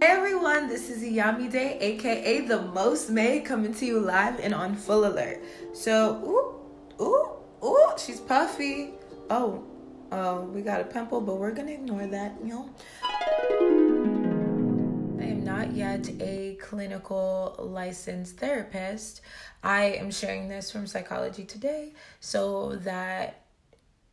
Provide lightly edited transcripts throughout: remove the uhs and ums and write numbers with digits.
Hey everyone, this is Yami Day, aka the Most May, coming to you live and on full alert. So, she's puffy. Oh, we got a pimple, but we're gonna ignore that, I am not yet a clinical licensed therapist. I am sharing this from Psychology Today so that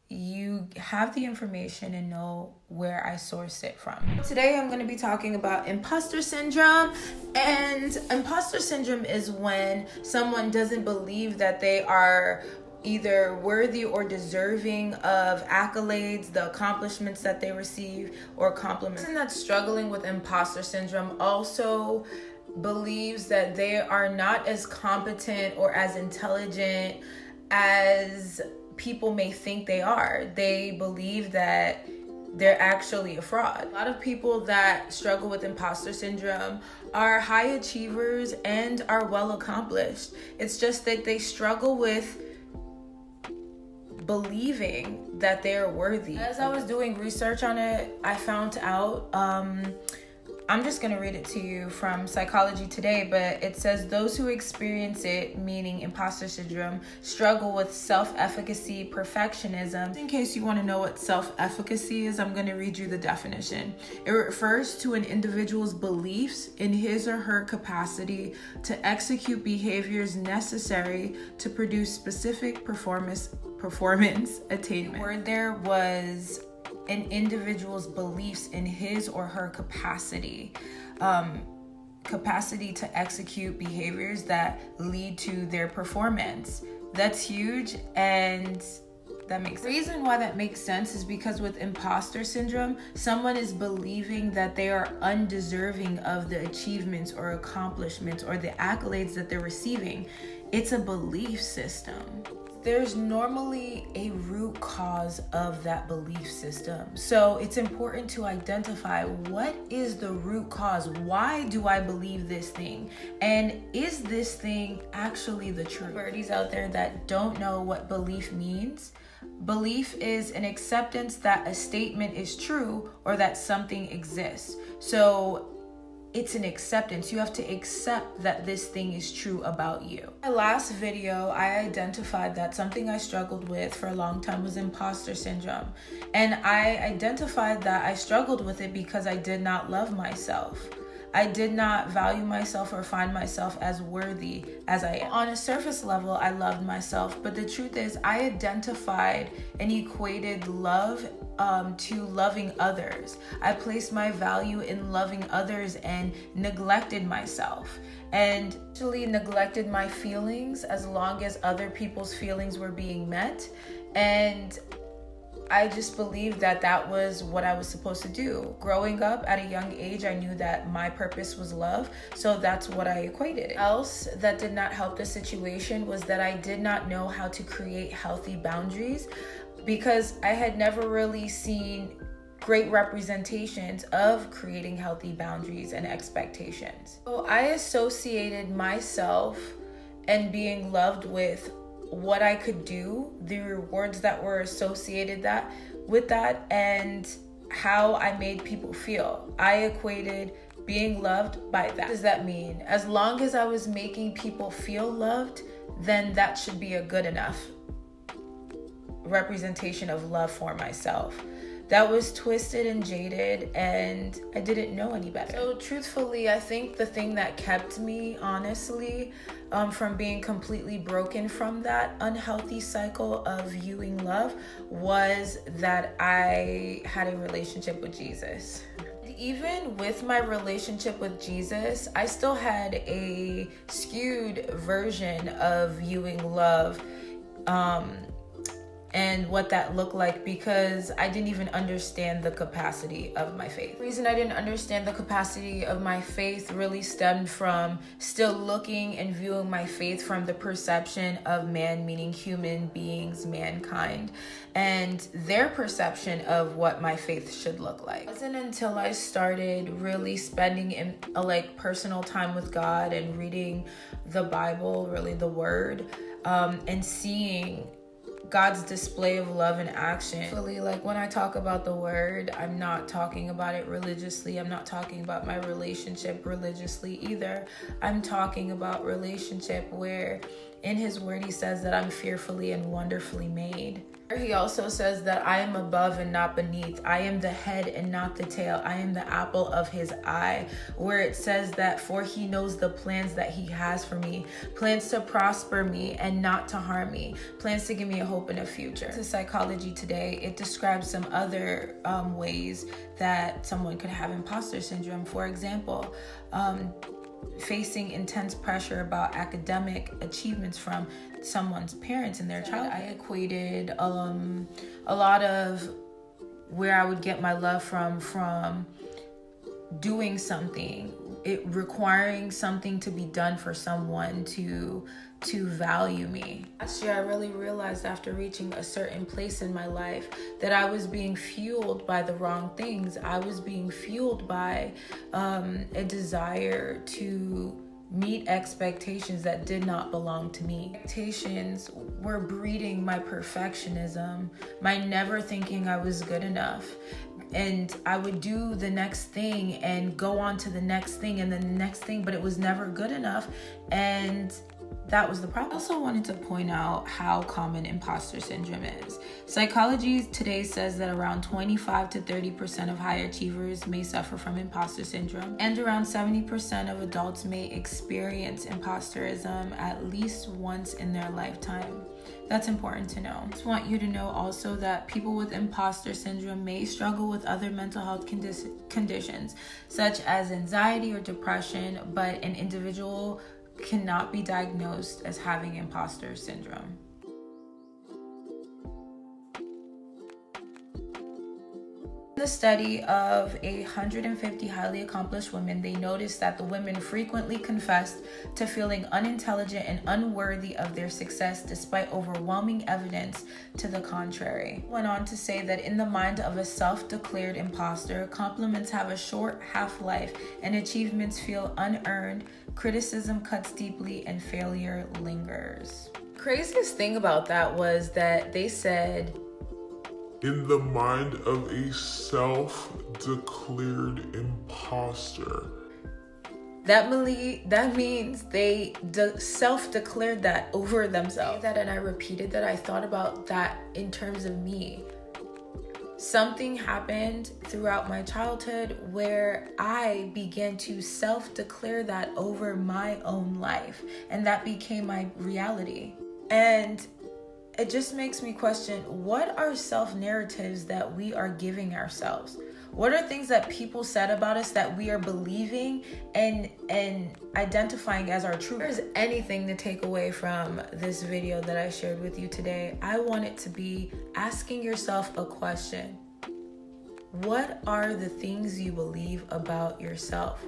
you have the information and know where I source it from. Today I'm going to be talking about imposter syndrome. And imposter syndrome is when someone doesn't believe that they are either worthy or deserving of accolades, the accomplishments that they receive, or compliments. The person that's struggling with imposter syndrome also believes that they are not as competent or as intelligent as people may think they are. They believe that they're actually a fraud. A lot of people that struggle with imposter syndrome are high achievers and are well accomplished. It's just that they struggle with believing that they're worthy. As I was doing research on it, I found out, I'm just going to read it to you from Psychology Today, but it says those who experience it, meaning imposter syndrome, struggle with self-efficacy, perfectionism. In case you want to know what self-efficacy is, I'm going to read you the definition. It refers to an individual's beliefs in his or her capacity to execute behaviors necessary to produce specific performance attainment. Where there was an individual's beliefs in his or her capacity to execute behaviors that lead to their performance. That's huge, and that makes sense. The reason why that makes sense is because with imposter syndrome, someone is believing that they are undeserving of the achievements or accomplishments or the accolades that they're receiving. It's a belief system. There's normally a root cause of that belief system. So it's important to identify what is the root cause. Why do I believe this thing? And is this thing actually the truth? Birdies out there that don't know what belief means. Belief is an acceptance that a statement is true or that something exists. So it's an acceptance. You have to accept that this thing is true about you. In my last video, I identified that something I struggled with for a long time was imposter syndrome. And I identified that I struggled with it because I did not love myself. I did not value myself or find myself as worthy as I am. On a surface level, I loved myself, but the truth is I identified and equated love to loving others. I placed my value in loving others and neglected myself, and actually neglected my feelings as long as other people's feelings were being met. And I just believed that that was what I was supposed to do. Growing up at a young age, I knew that my purpose was love, so that's what I equated. Else that did not help the situation was that I did not know how to create healthy boundaries, because I had never really seen great representations of creating healthy boundaries and expectations. So I associated myself and being loved with what I could do, the rewards that were associated with that, and how I made people feel. I equated being loved by that. What does that mean? As long as I was making people feel loved, then that should be a good enough representation of love for myself. That was twisted and jaded, and I didn't know any better. So truthfully, I think the thing that kept me, honestly, from being completely broken from that unhealthy cycle of viewing love was that I had a relationship with Jesus. Even with my relationship with Jesus, I still had a skewed version of viewing love and what that looked like, because I didn't even understand the capacity of my faith. The reason I didn't understand the capacity of my faith really stemmed from still looking and viewing my faith from the perception of man, meaning human beings, mankind, and their perception of what my faith should look like. It wasn't until I started really spending personal time with God and reading the Bible, really the Word, and seeing God's display of love in action. Like when I talk about the word, I'm not talking about it religiously. I'm not talking about my relationship religiously either. I'm talking about relationship where in his word he says that I'm fearfully and wonderfully made. He also says that I am above and not beneath. I am the head and not the tail. I am the apple of his eye. Where it says that for he knows the plans that he has for me. Plans to prosper me and not to harm me. Plans to give me a hope and a future. To Psychology Today, it describes some other ways that someone could have imposter syndrome. For example, facing intense pressure about academic achievements from someone's parents and their child. I equated a lot of where I would get my love from doing something, it requiring something to be done for someone to value me. Last year, I really realized after reaching a certain place in my life that I was being fueled by the wrong things. I was being fueled by a desire to meet expectations that did not belong to me. Expectations were breeding my perfectionism, my never thinking I was good enough. And I would do the next thing and go on to the next thing and then the next thing, but it was never good enough. And that was the problem. I also wanted to point out how common imposter syndrome is. Psychology Today says that around 25 to 30% of high achievers may suffer from imposter syndrome, and around 70% of adults may experience imposterism at least once in their lifetime. That's important to know. I just want you to know also that people with imposter syndrome may struggle with other mental health conditions, such as anxiety or depression, but an individual cannot be diagnosed as having imposter syndrome. In the study of 150 highly accomplished women, they noticed that the women frequently confessed to feeling unintelligent and unworthy of their success despite overwhelming evidence to the contrary. Went on to say that in the mind of a self-declared imposter, compliments have a short half-life and achievements feel unearned, criticism cuts deeply, and failure lingers. Craziest thing about that was that they said, in the mind of a self-declared imposter. That means they self-declared that over themselves. And I repeated that. I thought about that in terms of me. Something happened throughout my childhood where I began to self-declare that over my own life, and that became my reality. And it just makes me question, what are self-narratives that we are giving ourselves? What are things that people said about us that we are believing and identifying as our truth? If there's anything to take away from this video that I shared with you today, I want it to be asking yourself a question. What are the things you believe about yourself?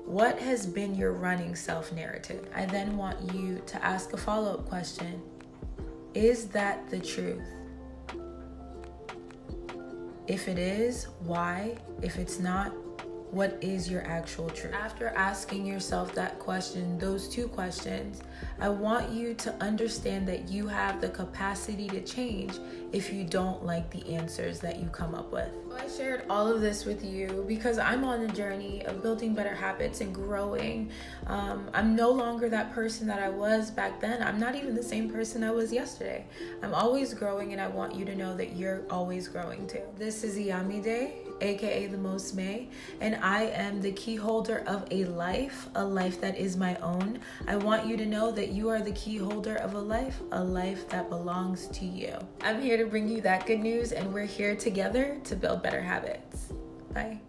What has been your running self-narrative? I then want you to ask a follow-up question. Is that the truth? If it is, why? If it's not, what is your actual truth? After asking yourself that question, those two questions, I want you to understand that you have the capacity to change if you don't like the answers that you come up with. I shared all of this with you because I'm on a journey of building better habits and growing. I'm no longer that person that I was back then. I'm not even the same person I was yesterday. I'm always growing, and I want you to know that you're always growing too. This is Iyamide, aka the Most May, and I am the key holder of a life that is my own. I want you to know that you are the key holder of a life that belongs to you. I'm here to bring you that good news, and we're here together to build better habits. Bye.